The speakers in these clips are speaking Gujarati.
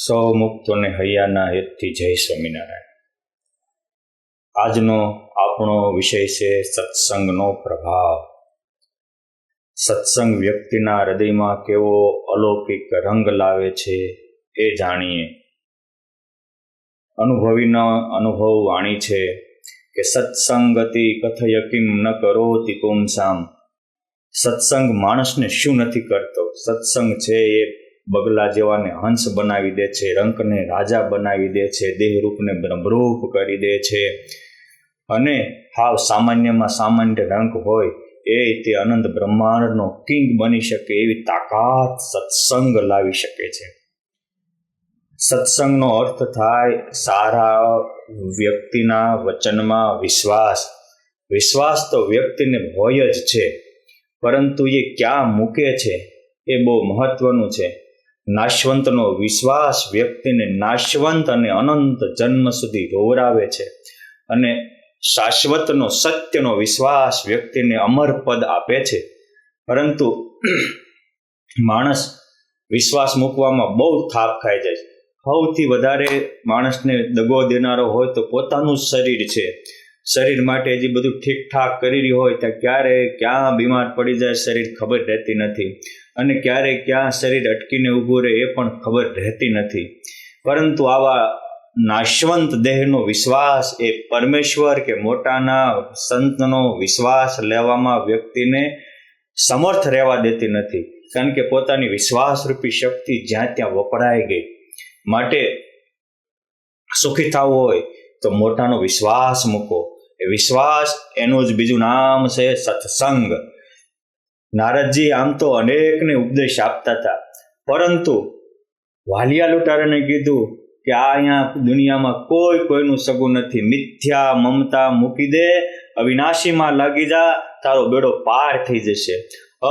સૌ મુક્તોને હૈયાના હેતથી જય સ્વામિનારાયણ. આજનો આપણો વિષય છે સત્સંગનો પ્રભાવ. સત્સંગ વ્યક્તિના હૃદયમાં કેવો અલૌકિક રંગ લાવે છે એ જાણીએ. અનુભવીનો અનુભવ વાણી છે કે સત્સંગતિ કથયકિમ ન કરોતિ પુંસામ. સત્સંગ માણસને શું નથી કરતો. સત્સંગ છે એ બગલા જેવાને હંસ બનાવી દે છે, રંકને રાજા બનાવી દે છે, દેહરૂપને બ્રહ્મરૂપ કરી દે છે, અને હાવ સામાન્યમાં સામાન્ય રંક હોય એ તે અનંત બ્રહ્માંડનો કિંગ બની શકે એવી તાકાત સત્સંગ લાવી શકે છે. સત્સંગનો અર્થ થાય સારા વ્યક્તિના વચનમાં વિશ્વાસ. વિશ્વાસ તો વ્યક્તિને હોય જ છે, પરંતુ એ ક્યાં મૂકે છે એ બહુ મહત્વનું છે. નાશવંતનો વિશ્વાસ વ્યક્તિને નાશવંત અને અનંત જન્મ સુધી રોવરાવે છે, અને શાશ્વતનો સત્યનો વિશ્વાસ વ્યક્તિને અમર પદ આપે છે. પરંતુ માણસ વિશ્વાસ મૂકવામાં બહુ થાક ખાઈ જાય છે. સૌથી વધારે માણસને દગો દેનારો હોય તો પોતાનું શરીર છે. શરીર માટે હજી બધું ઠીકઠાક કરી રહ્યું હોય ત્યાં ક્યારે ક્યાં બીમાર પડી જાય શરીર ખબર રહેતી નથી, અને ક્યારે ક્યાં શરીર અટકીને ઊભું રહે એ પણ ખબર રહેતી નથી. પરંતુ આવા નાશવંત દેહનો વિશ્વાસ એ પરમેશ્વર કે મોટાના સંતનો વિશ્વાસ લેવામાં વ્યક્તિને સમર્થ રહેવા દેતી નથી, કારણ કે પોતાની વિશ્વાસરૂપી શક્તિ જ્યાં ત્યાં વપરાઈ ગઈ. માટે સુખી થવું હોય તો મોટાનો વિશ્વાસ મૂકો. એ વિશ્વાસ એનું જ બીજું નામ છે સત્સંગ. નારદજી આમ તો અનેકને ઉપદેશ આપતા હતા, પરંતુ વાલિયા લુટારાને કીધું કે આ અહીંયા દુનિયામાં કોઈનું સગું નથી. મિથ્યા મમતા મૂકી દે, અવિનાશીમાં લાગી જા, તારો બેડો પાર થઈ જશે.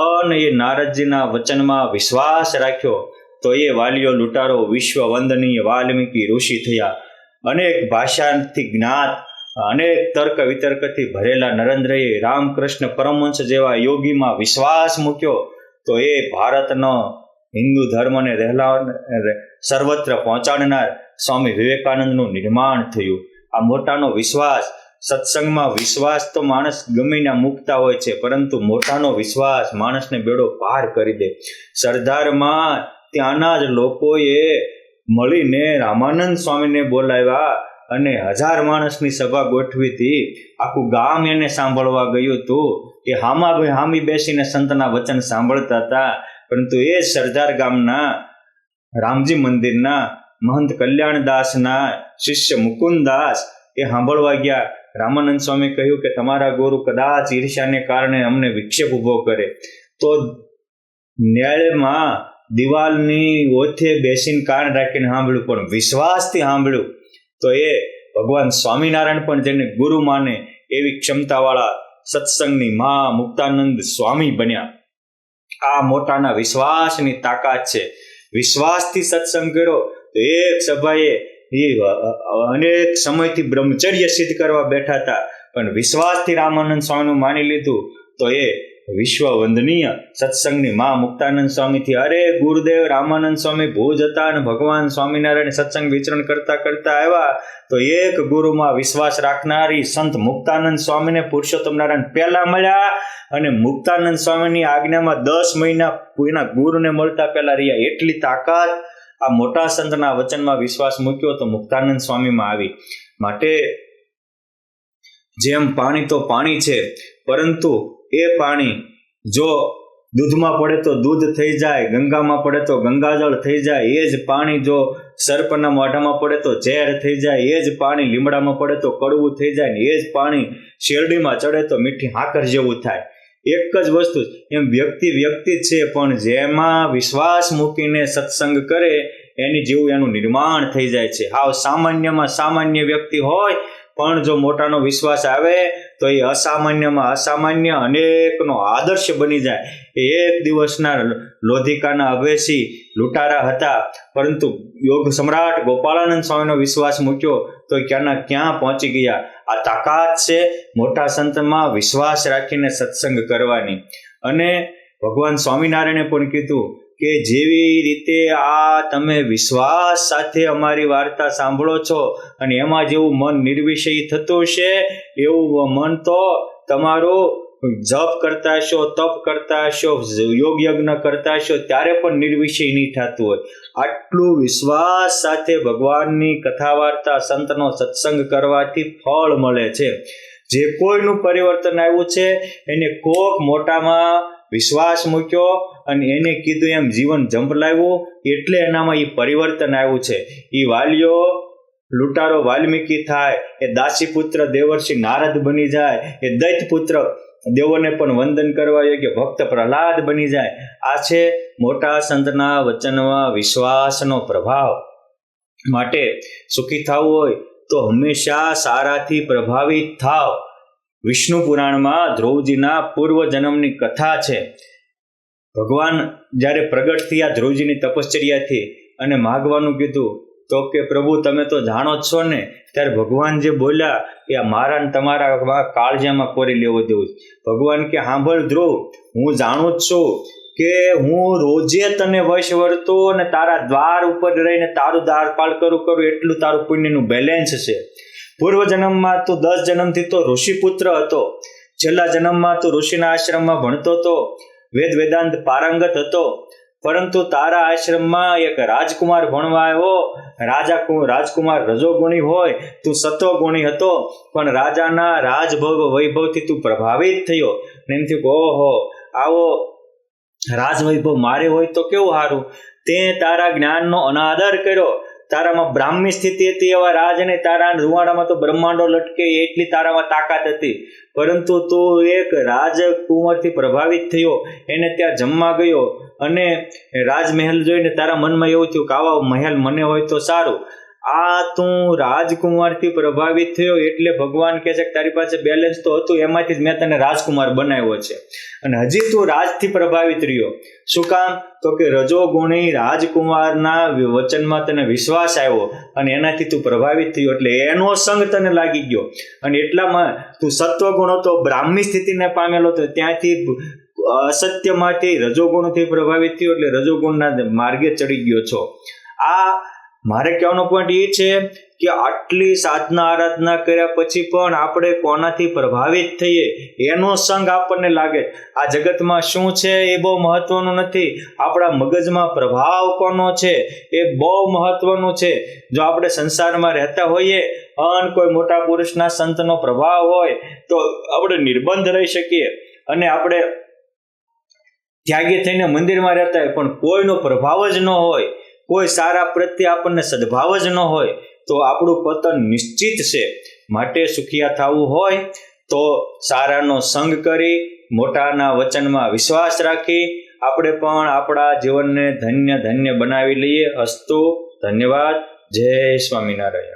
અને એ નારદજીના વચનમાં વિશ્વાસ રાખ્યો તો એ વાલિયો લુટારો વિશ્વ વંદનીય વાલ્મીકી ઋષિ થયા. અનેક ભાષાથી જ્ઞાત, અનેક તર્ક વિતર્કથી ભરેલા નરેન્દ્રએ રામકૃષ્ણ પરમહંસ જેવા યોગીમાં વિશ્વાસ મૂક્યો તો એ ભારતનો હિન્દુ ધર્મને સર્વત્ર પહોંચાડનાર સ્વામી વિવેકાનંદનું નિર્માણ થયું. આ મોટાનો વિશ્વાસ, સત્સંગમાં વિશ્વાસ તો માણસ ગમીના મૂકતા હોય છે, પરંતુ મોટાનો વિશ્વાસ માણસને બેડો પાર કરી દે. સરદારમાં ત્યાંના જ લોકોએ મળીને રામાનંદ સ્વામીને બોલાવ્યા અને 1000 માણસની સભા ગોઠવી હતી. આખું ગામ એને સાંભળવા ગયું હતું. એ હામી બેસીને સંતના વચન સાંભળતા હતા. પરંતુ એ સરદાર ગામના રામજી મંદિરના મહંત કલ્યાણદાસના શિષ્ય મુકુંદાસ એ સાંભળવા ગયા. રામાનંદ સ્વામી કહ્યું કે તમારા ગુરુ કદાચ ઈર્ષ્યાને કારણે અમને વિક્ષેપ ઊભો કરે, તો ન્યાયમાં દિવાલની ઓથે બેસીને કાન રાખીને સાંભળ્યું, પણ વિશ્વાસથી સાંભળ્યું. તો એ ભગવાન સ્વામિનારાયણ પણ જેને ગુરુ માને એવી ક્ષમતાવાળા સત્સંગની મા મુક્તાનંદ સ્વામી બન્યા. આ મોટાના વિશ્વાસની તાકાત છે. વિશ્વાસથી સત્સંગ કર્યો તો એક સભાએ અનેક સમયથી બ્રહ્મચર્ય સિદ્ધ કરવા બેઠા હતા, પણ વિશ્વાસથી રામાનંદ સ્વામીનું માની લીધું તો એ વિશ્વ વંદનીય સત્સંગની મા મુક્તાનંદ સ્વામીથી અરે ગુરુદેવ રામાનંદ સ્વામી ભુજ હતા અને ભગવાન સ્વામિનારાયણ સત્સંગ વિચરણ કરતા કરતા આવ્યા તો એક ગુરુમાં વિશ્વાસ રાખનારી સંત મુક્તાનંદ સ્વામીને પુરુષોત્તમ નારાયણ પહેલા મળ્યા, અને મુક્તાનંદ સ્વામીની આજ્ઞામાં 10 મહિના એના ગુરુને મળતા પહેલા રહ્યા. એટલી તાકાત આ મોટા સંતના વચનમાં વિશ્વાસ મૂક્યો તો મુક્તાનંદ સ્વામીમાં આવી. માટે જેમ પાણી તો પાણી છે, પરંતુ એ પાણી જો દૂધમાં પડે તો દૂધ થઈ જાય, ગંગામાં પડે તો ગંગાજળ થઈ જાય. એ જ પાણી જો સર્પના મોઢામાં પડે તો ઝેર થઈ જાય. એ જ પાણી લીમડામાં પડે તો કડવું થઈ જાય. ને એ જ પાણી શેરડીમાં ચડે તો મીઠી હાકર જેવું થાય. એક જ વસ્તુ એમ વ્યક્તિ છે, પણ જેમાં વિશ્વાસ મૂકીને સત્સંગ કરે એની જેવું એનું નિર્માણ થઈ જાય છે. હાવ સામાન્યમાં સામાન્ય વ્યક્તિ હોય, પણ જો મોટાનો વિશ્વાસ આવે તો એ અસામાન્યમાં અસામાન્ય અનેકનો આદર્શ બની જાય. એક દિવસના લોધિકાના અભેસી લુટારા હતા, પરંતુ યોગ સમ્રાટ ગોપાળાનંદ સ્વામીનો વિશ્વાસ મૂક્યો તો ક્યાંના ક્યાં પહોંચી ગયા. આ તાકાત છે મોટા સંતમાં વિશ્વાસ રાખીને સત્સંગ કરવાની. અને ભગવાન સ્વામિનારાયણે પણ કીધું કે જેવી રીતે આ તમે વિશ્વાસ સાથે અમારી વાર્તા સાંભળો છો અને એમાં જેવું મન નિર્વિષય થતું છે એવું મન તો તમારું જપ કરતા હશો, તપ કરતા હશો, યોગ યજ્ઞ કરતા હશો ત્યારે પણ નિર્વિષય નહીં થતું હોય. આટલું વિશ્વાસ સાથે ભગવાનની કથા વાર્તા સંતનો સત્સંગ કરવાથી ફળ મળે છે. જે કોઈનું પરિવર્તન આવ્યું છે એને કોક મોટામાં વિશ્વાસ મૂક્યો અને એને કીધું એમ જીવન ઝંપલાવ્યું એટલે એનામાં એ પરિવર્તન આવ્યું છે. એ વાલીઓ લૂંટારો વાલ્મીકી થાય, એ દાસીપુત્ર દેવર્ષિ નારદ બની જાય, એ દૈત્યપુત્ર દેવોને પણ વંદન કરવા યોગ્ય ભક્ત પ્રહલાદ બની જાય. આ છે મોટા સંતના વચનમાં વિશ્વાસનો પ્રભાવ. માટે સુખી થવું હોય તો હંમેશા સારાથી પ્રભાવિત થાવ. વિષ્ણુ પુરાણમાં ધ્રુવજીના પૂર્વ જન્મની કથા છે. ભગવાન જ્યારે પ્રગટ થયા ધ્રુવજીની તપશ્ચર્યાથી અને માગવાનું કીધું તો કે પ્રભુ તમે તો જાણો જ છો ને, ત્યારે ભગવાન જે બોલ્યા એ મારા ને તમારા કાળજામાં કોરી લેવો દેવું. ભગવાન કે સાંભળ ધ્રુવ, હું જાણું જ છું કે હું રોજે તને વશ વર્તો અને તારા દ્વાર ઉપર રહીને તારું દ્વારપાળ કરું એટલું તારું પુણ્યનું બેલેન્સ છે. પૂર્વ જન્મમાં તું 10 જન્મથી તો ઋષિપુત્ર હતો, છેલ્લા જન્મમાં તું ઋષિના આશ્રમમાં ભણતો હતો, વેદ વેદાંત પારંગત હતો, પરંતુ તારા આશ્રમમાં એક રાજકુમાર ભણવા આવ્યો. રાજકુમાર રજોગુણી હોય, તું સત્વગુણી હતો, પણ રાજાના રાજભોગ વૈભવથી તું પ્રભાવિત થયો ને એમ થયું કે ઓહો આવો રાજવૈભવ મારે હોય તો કેવું સારું. તે તારા જ્ઞાનનો અનાદર કર્યો. તારામાં બ્રાહ્મી સ્થિતિ હતી એવા રાજને તારા રૂવાડામાં તો બ્રહ્માંડો લટકે એટલી તારામાં તાકાત હતી, પરંતુ તું એક રાજકુંવરથી પ્રભાવિત થયો, એને ત્યાં જમવા ગયો અને રાજમહેલ જોઈને તારા મનમાં એવું થયું કે આવા મહેલ મને હોય તો સારું. આ તું રાજકુમારથી પ્રભાવિત થયો એટલે ભગવાન કહે છે કે તારી પાસે બેલેન્સ તો હતું, એમાંથી જ મેં તને રાજકુમાર બનાવ્યો છે. અને હજી તું રાજથી પ્રભાવિત રહ્યો. શું કામ? તો કે રજોગુણી રાજકુમારના વચનમાં તને વિશ્વાસ આવ્યો અને એનાથી તું પ્રભાવિત થયો એટલે એનો સંગ તને લાગી ગયો. અને એટલામાં તું સત્વગુણ હતો, બ્રાહ્મી સ્થિતિને પામેલો હતો, ત્યાંથી અસત્યમાંથી રજોગુણથી પ્રભાવિત થયો એટલે રજોગુણના માર્ગે ચડી ગયો છો. આ મારે કહેવાનો પોઈન્ટ એ છે કે આટલી સાધના આરાધના કર્યા પછી પણ આપણે કોનાથી પ્રભાવિત થઈએ એનો સંગ આપણને લાગે. આ જગતમાં શું છે એ બહુ મહત્વનું નથી, આપણા મગજમાં પ્રભાવ કોનો છે એ બહુ મહત્વનું છે. જો આપણે સંસારમાં રહેતા હોઈએ અને કોઈ મોટા પુરુષના સંતનો પ્રભાવ હોય તો આપણે નિર્બંધ રહી શકીએ અને આપણે ત્યાગી થઈને મંદિરમાં રહેતા હોય, પણ કોઈનો પ્રભાવ જ ન હોય, કોઈ સારા પ્રત્યે આપણને સદભાવ જ ન હોય તો આપણું પતન નિશ્ચિત છે. માટે સુખિયા થવું હોય તો સારાનો સંગ કરી મોટાના વચનમાં વિશ્વાસ રાખી આપણે પણ આપણા જીવનને ધન્ય બનાવી લઈએ. અસ્તુ. ધન્યવાદ. જય સ્વામિનારાયણ.